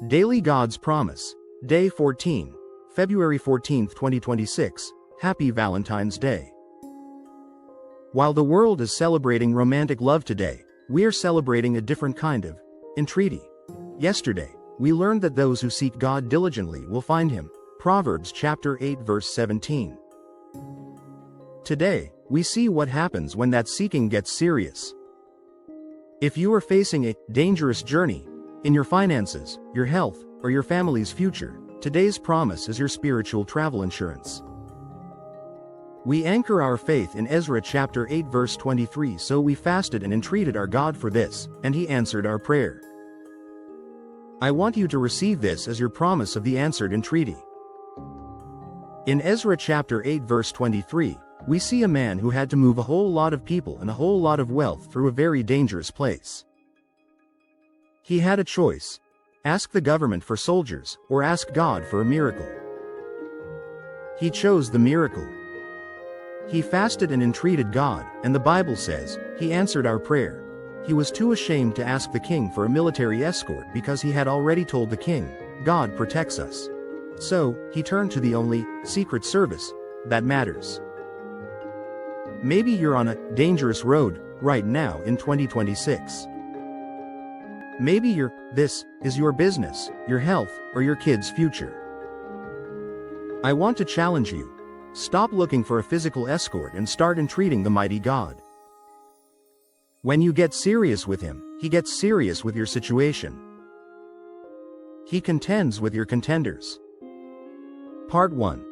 Daily God's Promise, Day 14, February 14, 2026, Happy Valentine's Day. While the world is celebrating romantic love today, we are celebrating a different kind of entreaty. Yesterday, we learned that those who seek God diligently will find Him. Proverbs chapter 8 verse 17. Today, we see what happens when that seeking gets serious. If you are facing a dangerous journey in your finances, your health, or your family's future, today's promise is your spiritual travel insurance. We anchor our faith in Ezra chapter 8 verse 23. So we fasted and entreated our God for this, and He answered our prayer. I want you to receive this as your promise of the answered entreaty. In Ezra chapter 8 verse 23, we see a man who had to move a whole lot of people and a whole lot of wealth through a very dangerous place. He had a choice: ask the government for soldiers, or ask God for a miracle. He chose the miracle. He fasted and entreated God, and the Bible says, He answered our prayer. He was too ashamed to ask the king for a military escort because he had already told the king, God protects us. So, he turned to the only secret service that matters. Maybe you're on a dangerous road right now in 2026. Maybe this is your business, your health, or your kid's future. I want to challenge you. Stop looking for a physical escort and start entreating the mighty God. When you get serious with Him, He gets serious with your situation. He contends with your contenders. Part 1.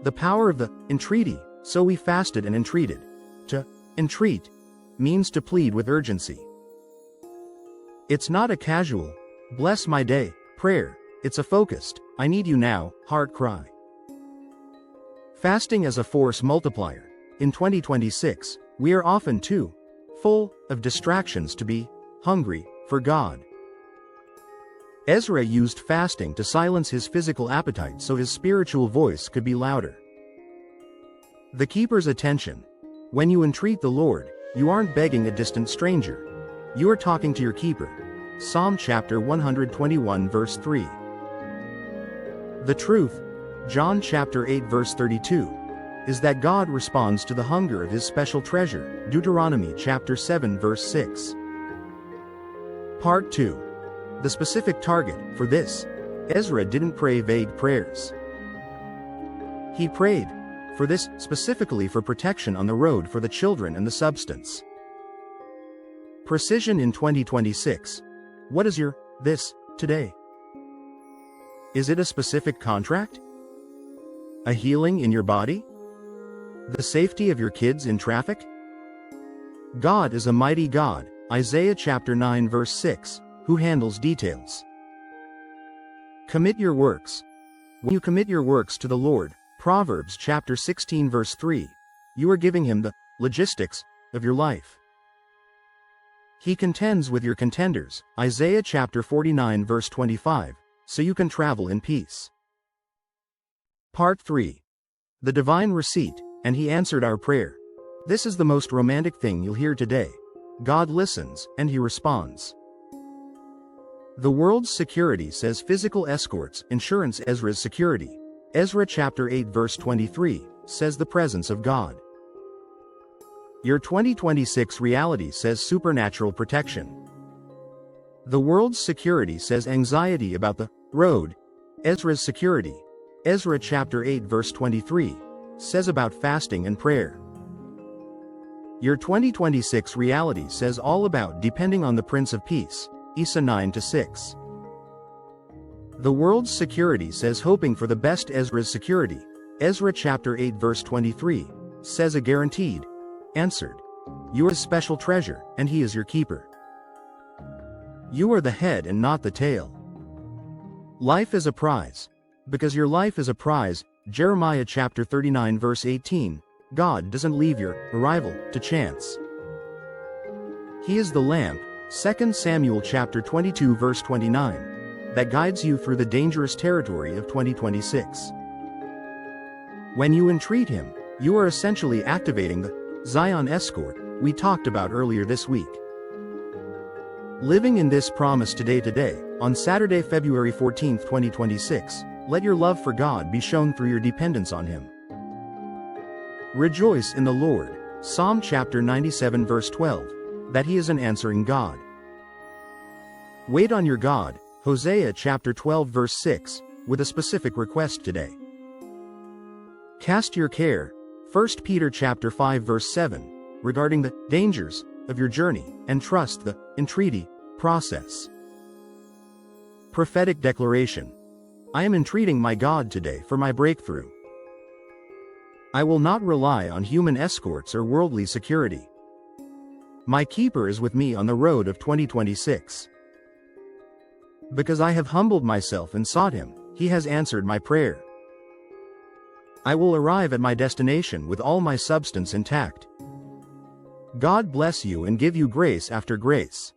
The power of the entreaty. So we fasted and entreated. To entreat means to plead with urgency. It's not a casual, bless my day, prayer. It's a focused, I need you now, heart cry. Fasting as a force multiplier. In 2026, we are often too full of distractions to be hungry for God. Ezra used fasting to silence his physical appetite so his spiritual voice could be louder. The keeper's attention. When you entreat the Lord, you aren't begging a distant stranger. You are talking to your keeper. Psalm chapter 121 verse 3. The truth, John chapter 8 verse 32, is that God responds to the hunger of His special treasure. Deuteronomy chapter 7 verse 6. Part 2. The specific target. For this, Ezra didn't pray vague prayers. He prayed for this specifically for protection on the road for the children and the substance. Precision in 2026. What is your this today? Is it a specific contract? A healing in your body? The safety of your kids in traffic? God is a mighty God, Isaiah chapter 9 verse 6, who handles details. Commit your works. When you commit your works to the Lord, Proverbs chapter 16 verse 3, you are giving Him the logistics of your life. He contends with your contenders, Isaiah chapter 49 verse 25, so you can travel in peace. Part 3. The divine receipt, and He answered our prayer. This is the most romantic thing you'll hear today. God listens, and He responds. The world's security says physical escorts, insurance. Ezra's security. Ezra chapter 8 verse 23, says the presence of God. Your 2026 reality says supernatural protection. The world's security says anxiety about the road. Ezra's security. Ezra chapter 8 verse 23, says about fasting and prayer. Your 2026 reality says all about depending on the Prince of Peace. Isa 9-6. The world's security says hoping for the best. Ezra's security. Ezra chapter 8 verse 23, says a guaranteed answered. You are a special treasure, and He is your keeper. You are the head and not the tail. Life is a prize. Because your life is a prize, Jeremiah chapter 39 verse 18, God doesn't leave your arrival to chance. He is the lamp, 2 Samuel chapter 22 verse 29, that guides you through the dangerous territory of 2026. When you entreat Him, you are essentially activating the Zion escort we talked about earlier this week. Living in this promise today, On Saturday, February 14, 2026, let your love for God be shown through your dependence on Him. Rejoice in the Lord, Psalm chapter 97 verse 12, that He is an answering God. Wait on your God, Hosea chapter 12 verse 6, with a specific request today. Cast your care, 1 Peter chapter 5 verse 7, regarding the dangers of your journey, and trust the entreaty process. Prophetic declaration. I am entreating my God today for my breakthrough. I will not rely on human escorts or worldly security. My keeper is with me on the road of 2026. Because I have humbled myself and sought Him, He has answered my prayer. I will arrive at my destination with all my substance intact. God bless you and give you grace after grace.